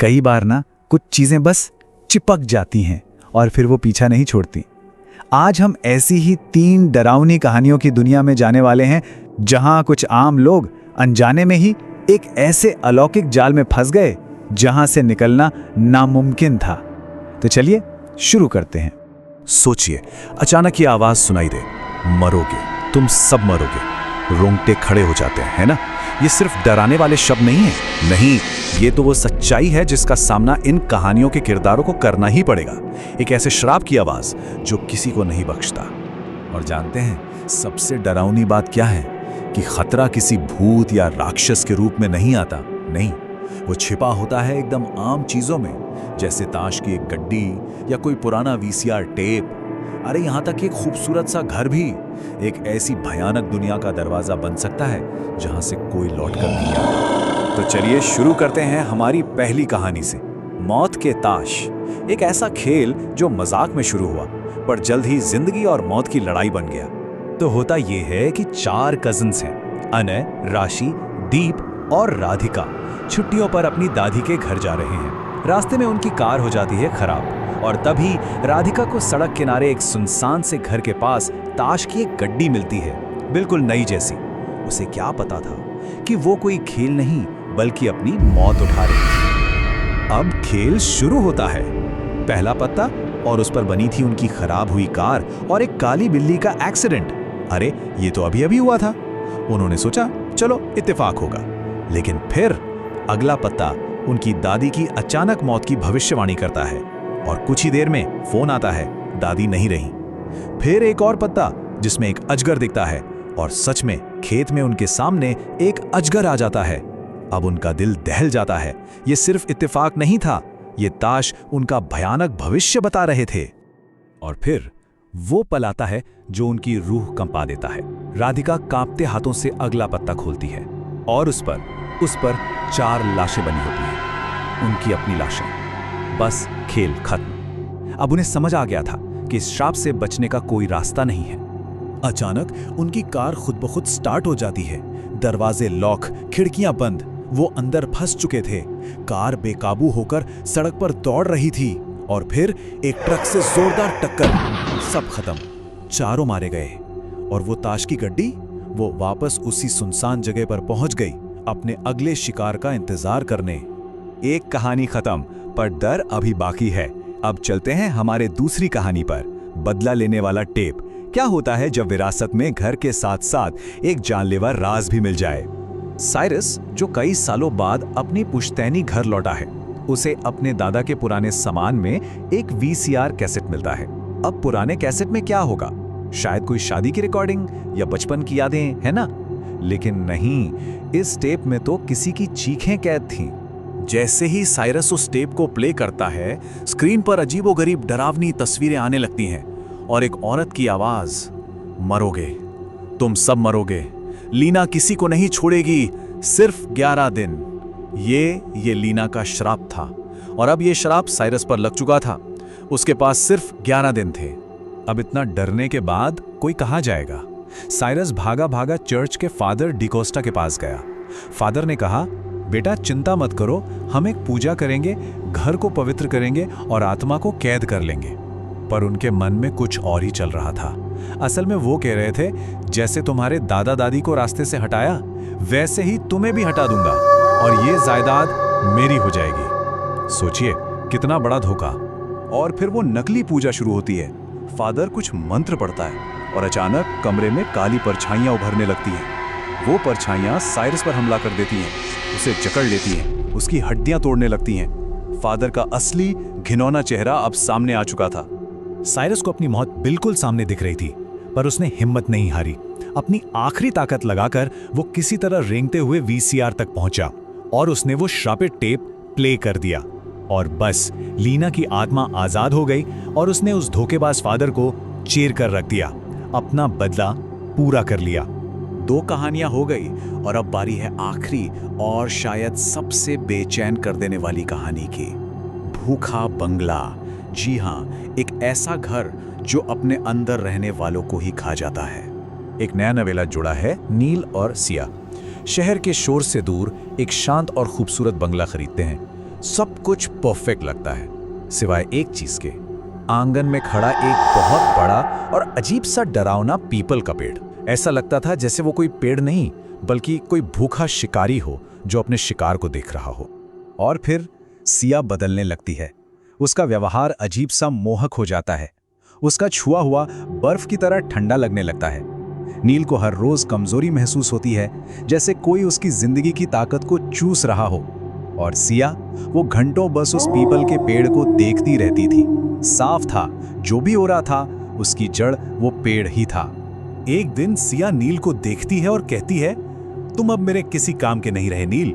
कई बार ना कुछ चीजें बस चिपक जाती हैं और फिर वो पीछा नहीं छोड़ती। आज हम ऐसी ही 3 डरावनी कहानियों की दुनिया में जाने वाले हैं जहां कुछ आम लोग अनजाने में ही एक ऐसे अलौकिक जाल में फंस गए जहां से निकलना नामुमकिन था। तो चलिए शुरू करते हैं। सोचिए, अचानक ये आवाज सुनाई दे, मरोगे, तुम सब मरोगे। रोंगटे खड़े हो जाते हैं, है ना? ये सिर्फ डराने वाले शब्द नहीं है, नहीं, ये तो वो सच्चाई है जिसका सामना इन कहानियों के किरदारों को करना ही पड़ेगा। एक ऐसे श्राप की आवाज जो किसी को नहीं बख्शता। और जानते हैं सबसे डरावनी बात क्या है? कि खतरा किसी भूत या राक्षस के रूप में नहीं आता, नहीं, वो छिपा होता है एकदम आम चीजों में, जैसे ताश की एक गड्डी या कोई पुराना वीसीआर टेप। अरे यहाँ तक एक खूबसूरत सा घर भी एक ऐसी भयानक दुनिया का दरवाजा बन सकता है जहां से कोई लौट कर नहीं आता। तो चलिए शुरू करते हैं हमारी पहली कहानी से, मौत के ताश। एक ऐसा खेल जो मजाक में शुरू हुआ पर जल्द ही जिंदगी और मौत की लड़ाई बन गया। तो होता यह है कि 4 कजिन्स हैं, अनय, राशि, दीप और राधिका, छुट्टियों पर अपनी दादी के घर जा रहे हैं। रास्ते में उनकी कार हो जाती है खराब और तभी राधिका को सड़क किनारे एक सुनसान से घर के पास ताश की एक गड्डी मिलती है, बिल्कुल नई जैसी। उसे क्या पता था कि वो कोई खेल नहीं बल्कि अपनी मौत उठा रही थी। अब खेल शुरू होता है। पहला पत्ता और उस पर बनी थी उनकी खराब हुई कार और एक काली बिल्ली का एक्सीडेंट। अरे ये तो अभी अभी हुआ था। उन्होंने सोचा चलो इत्तेफाक होगा, लेकिन फिर अगला पत्ता उनकी दादी की अचानक मौत की भविष्यवाणी करता है और कुछ ही देर में फोन आता है, दादी नहीं रही। फिर एक और पत्ता जिसमें एक अजगर दिखता है और सच में खेत में उनके सामने एक अजगर आ जाता है। अब उनका दिल दहल जाता है। ये सिर्फ इत्तेफाक नहीं था, ये ताश उनका भयानक भविष्य बता रहे थे। और फिर वो पल आता है जो उनकी रूह कंपा देता है। राधिका कांपते हाथों से अगला पत्ता खोलती है और उस पर 4 लाशें बनी होती हैं, उनकी अपनी लाशें। बस खेल खत्म। अब उन्हें समझ आ गया था कि इस श्राप से बचने का कोई रास्ता नहीं है। अचानक उनकी कार खुद ब खुद स्टार्ट हो जाती है। दरवाजे लॉक, खिड़कियां बंद। वो अंदर फंस चुके थे। कार बेकाबू होकर सड़क पर दौड़ रही थी और फिर एक ट्रक से जोरदार टक्कर। सब खत्म, चारों मारे गए। और वो ताश की गड्डी, वो वापस उसी सुनसान जगह पर पहुंच गई, अपने अगले शिकार का इंतजार करने। एक कहानी खत्म, पर डर अभी बाकी है। अब चलते हैं हमारे दूसरी कहानी पर, बदला लेने वाला टेप। क्या होता है जब विरासत में घर के साथ साथ एक जानलेवा राज भी मिल जाए? साइरस, जो कई सालों बाद अपनी पुश्तैनी घर लौटा है, उसे अपने दादा के पुराने सामान में एक वीसीआर कैसेट मिलता है। अब पुराने कैसेट में क्या होगा? शायद कोई शादी की रिकॉर्डिंग या बचपन की यादें, है ना? लेकिन नहीं, इस टेप में तो किसी की चीखें कैद थीं। जैसे ही साइरस उस टेप को प्ले करता है, स्क्रीन पर अजीबोगरीब डरावनी तस्वीरें आने लगती हैं और एक औरत की आवाज, मरोगे, तुम सब मरोगे, लीना किसी को नहीं छोड़ेगी, सिर्फ 11 दिन। ये लीना का श्राप था और अब ये श्राप साइरस पर लग चुका था। उसके पास सिर्फ 11 दिन थे। अब इतना डरने के बाद कोई कहाँ जाएगा? साइरस भागा भागा चर्च के फादर डिकोस्टा के पास गया। फादर ने कहा, बेटा चिंता मत करो, हम एक पूजा करेंगे, घर को पवित्र करेंगे और आत्मा को कैद कर लेंगे। पर उनके मन में कुछ और ही चल रहा था। असल में वो कह रहे थे, जैसे तुम्हारे दादा दादी को रास्ते से हटाया, वैसे ही तुम्हें भी हटा दूंगा और ये जायदाद मेरी हो जाएगी। सोचिए कितना बड़ा धोखा। और फिर वो नकली पूजा शुरू होती है। फादर कुछ मंत्र पढ़ता है और अचानक कमरे में काली परछाइयां उभरने लगती हैं। वो परछाइयां साइरस पर हमला कर देती हैं, उसे जकड़ लेती हैं, उसकी हड्डियां तोड़ने लगती हैं। फादर का असली घिनौना चेहरा अब सामने आ चुका था। साइरस को अपनी मौत बिल्कुल सामने दिख रही थी, पर उसने हिम्मत नहीं हारी। अपनी आखिरी ताकत लगाकर वो किसी तरह रेंगते हुए वीसीआर तक पहुंचा और उसने वो श्रापित टेप प्ले कर दिया। और बस लीना की आत्मा आजाद हो गई और उसने उस धोखेबाज फादर को चीर कर रख दिया, अपना बदला पूरा कर लिया। 2 कहानियां हो गई और अब बारी है आखिरी और शायद सबसे बेचैन कर देने वाली कहानी की, भूखा बंगला। जी हाँ, एक ऐसा घर जो अपने अंदर रहने वालों को ही खा जाता है। एक नया नवेला जुड़ा है नील और सिया। शहर के शोर से दूर एक शांत और खूबसूरत बंगला खरीदते हैं। सब कुछ परफेक्ट लगता है, सिवाय एक चीज के। आंगन में खड़ा एक बहुत बड़ा और अजीब सा डरावना पीपल का पेड़। ऐसा लगता था जैसे वो कोई पेड़ नहीं, बल्कि कोई भूखा शिकारी हो जो अपने शिकार को देख रहा हो। और फिर सिया बदलने लगती है। उसका व्यवहार अजीब सा मोहक हो जाता है। उसका छुआ हुआ बर्फ की तरह ठंडा लगने लगता है। नील को हर रोज कमजोरी महसूस होती है, जैसे कोई उसकी जिंदगी की ताकत को चूस रहा हो। और सिया, वो घंटों बस उस पीपल के पेड़ को देखती रहती थी। साफ था, जो भी हो रहा था उसकी जड़ वो पेड़ ही था। एक दिन सिया नील को देखती है और कहती है, तुम अब मेरे किसी काम के नहीं रहे नील।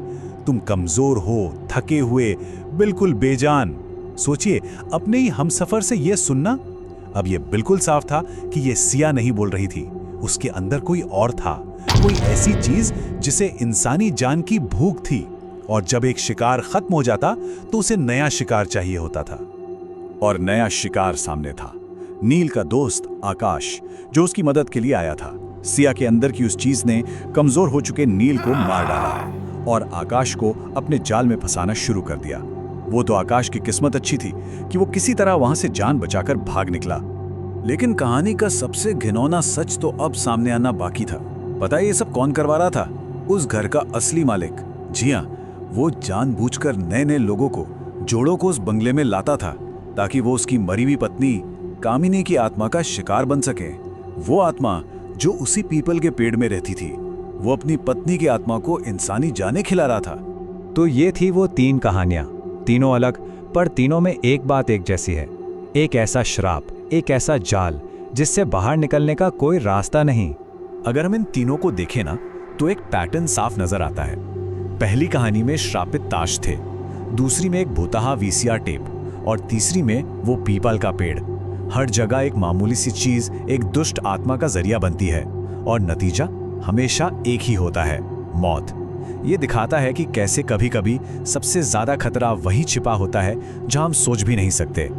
तुम कमजोर हो, थके हुए, बिल्कुल बेजान। सोचिए, अपने ही हमसफर से यह सुनना। अब यह बिल्कुल साफ था कि यह सिया नहीं बोल रही थी। उसके अंदर कोई और था, कोई ऐसी चीज जिसे इंसानी जान की भूख थी। और जब एक शिकार खत्म हो जाता तो उसे नया शिकार चाहिए होता था। और नया शिकार सामने था, नील का दोस्त आकाश, जो उसकी मदद के लिए आया था। सिया के अंदर की उस चीज ने कमजोर हो चुके नील को मार डाला और आकाश को अपने जाल में फंसाना शुरू कर दिया। वो तो आकाश की किस्मत अच्छी थी कि वो किसी तरह वहां से जान बचाकर भाग निकला। लेकिन कहानी का सबसे घिनौना सच तो अब सामने आना बाकी था। पता है ये सब कौन करवा रहा था? उस घर का असली मालिक। जी हाँ, वो जानबूझकर नए नए लोगों को, जोड़ों को उस बंगले में लाता था ताकि वो उसकी मरी हुई पत्नी कामिनी की आत्मा का शिकार बन सके। वो आत्मा जो उसी पीपल के पेड़ में रहती थी, वो अपनी पत्नी की आत्मा को इंसानी जाने खिला रहा था। तो ये थी वो 3 कहानियां, तीनों अलग, पर तीनों में एक बात एक जैसी है। एक ऐसा श्राप, एक ऐसा जाल जिससे बाहर निकलने का कोई रास्ता नहीं। अगर हम इन तीनों को देखें ना, तो एक पैटर्न साफ नजर आता है। पहली कहानी में श्रापित ताश थे, दूसरी में एक भूतहा वीसीआर टेप और तीसरी में वो पीपल का पेड़। हर जगह एक मामूली सी चीज एक दुष्ट आत्मा का जरिया बनती है और नतीजा हमेशा एक ही होता है, मौत। ये दिखाता है कि कैसे कभी-कभी सबसे ज्यादा खतरा वहीं छिपा होता है जहां हम सोच भी नहीं सकते।